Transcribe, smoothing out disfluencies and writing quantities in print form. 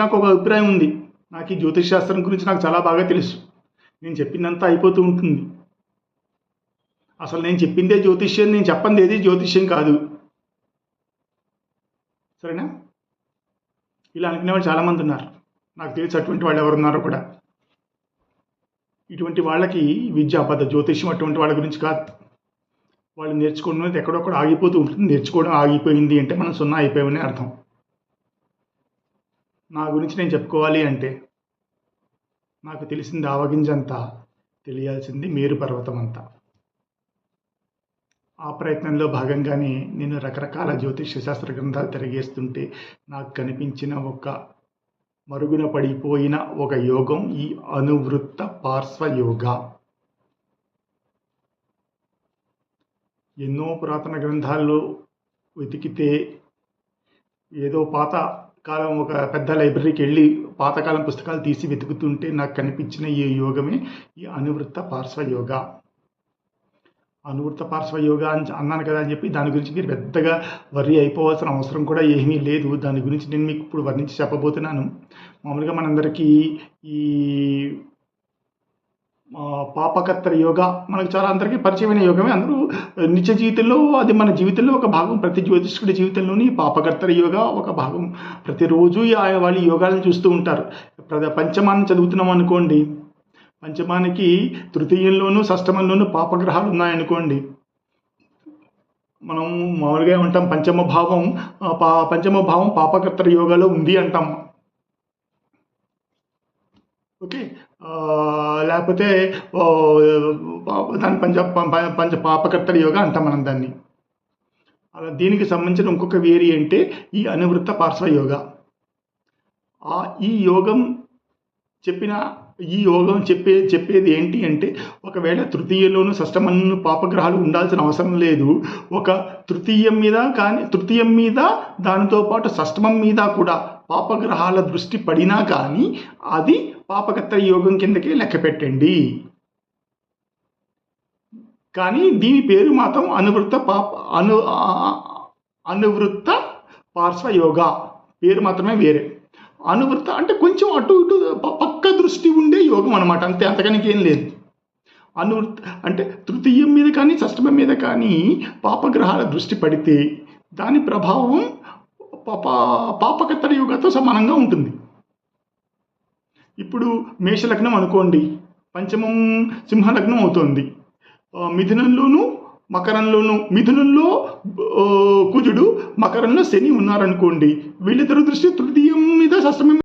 నాకు ఒక అభిప్రాయం ఉంది. నాకు ఈ జ్యోతిష్ శాస్త్రం గురించి నాకు చాలా బాగా తెలుసు. నేను చెప్పిందంతా అయిపోతూ ఉంటుంది. అసలు నేను చెప్పిందే జ్యోతిష్యం, నేను చెప్పంది ఏది జ్యోతిష్యం కాదు. సరేనా? ఇలా అనుకునే వాళ్ళు చాలామంది ఉన్నారు. నాకు తెలిసి అటువంటి వాళ్ళు ఎవరున్నారో కూడా. ఇటువంటి వాళ్ళకి విద్య అబద్ధ, జ్యోతిష్యం అటువంటి వాళ్ళ గురించి కాదు. వాళ్ళు నేర్చుకోవడం ఎక్కడొక్కడ ఆగిపోతూ ఉంటుంది. నేర్చుకోవడం ఆగిపోయింది అంటే మనం సున్నా అయిపోయామని అర్థం. నా గురించి నేను చెప్పుకోవాలి అంటే నాకు తెలిసింది ఆవగింజంతా, తెలియాల్సింది మేరు పర్వతం అంతా. ఆ ప్రయత్నంలో భాగంగానే నేను రకరకాల జ్యోతిష శాస్త్ర గ్రంథాలు తిరిగేస్తుంటే నాకు కనిపించిన ఒక మరుగున పడిపోయిన ఒక యోగం ఈ అనువృత్త పార్శ్వ యోగా. ఎన్నో పురాతన గ్రంథాల్లో వెతికితే ఏదో పాత కాలం ఒక పెద్ద లైబ్రరీకి వెళ్ళి పాతకాలం పుస్తకాలు తీసి వెతుకుతుంటే నాకు కనిపించిన ఈ యోగమే ఈ అనువృత్త పార్శ్వ యోగా. అనువృత్త పార్శ్వ యోగా అని అన్నాను కదా అని చెప్పి దాని గురించి మీరు పెద్దగా వర్రీ అయిపోవాల్సిన అవసరం కూడా ఏమీ లేదు. దాని గురించి నేను మీకు ఇప్పుడు వర్ణించి చెప్పబోతున్నాను. మామూలుగా మనందరికీ ఈ పాపకర్త యోగా మనకు చాలా అందరికీ పరిచయమైన యోగమే. అందరూ నిత్య జీవితంలో అది మన జీవితంలో ఒక భాగం. ప్రతి జ్యోతిష్కుడి జీవితంలోని పాపకర్త యోగా ఒక భాగం. ప్రతిరోజు వాళ్ళు యోగాలను చూస్తూ ఉంటారు. పంచమాన్ని చదువుతున్నాం అనుకోండి, పంచమానికి తృతీయంలోనూ షష్టమంలోనూ పాపగ్రహాలు ఉన్నాయనుకోండి, మనం మామూలుగా ఉంటాం పంచమ భావం పాపకర్త యోగాలో ఉంది అంటాం. ఓకే, లేకపోతే దాని పంచ పాపకర్త యోగా అంటాం మనం దాన్ని. అలా దీనికి సంబంధించిన ఇంకొక వేరియంటే ఈ అనువృత్త పార్శ్వ యోగా. ఈ యోగం చెప్పేది ఏంటి అంటే, ఒకవేళ తృతీయంలోనూ షష్టమంలోనూ పాపగ్రహాలు ఉండాల్సిన అవసరం లేదు. ఒక తృతీయం మీద దానితో పాటు షష్టమం మీద కూడా పాపగ్రహాల దృష్టి పడినా కానీ అది పాపకర్త యోగం కిందకే లెక్క పెట్టండి. కానీ దీని పేరు మాత్రం అనువృత్త పార్శ్వ యోగా. పేరు మాత్రమే వేరే. అనువృత్త అంటే కొంచెం అటు ఇటు పక్క దృష్టి ఉండే యోగం అనమాట, అంతే, అంతకనికి ఏం లేదు. అనువృత్త అంటే తృతీయం మీద కానీ షష్టమం మీద కానీ పాపగ్రహాల దృష్టి పడితే దాని ప్రభావం పాపకర్త యోగంతో సమానంగా ఉంటుంది. ఇప్పుడు మేషలగ్నం అనుకోండి, పంచమం సింహలగ్నం అవుతుంది. మిథునంలోను మకరంలోను, మిథునంలో కుజుడు, మకరంలో శని ఉన్నారనుకోండి, వీళ్ళిద్దరు దృష్టి తృతీయం మీద షష్టమం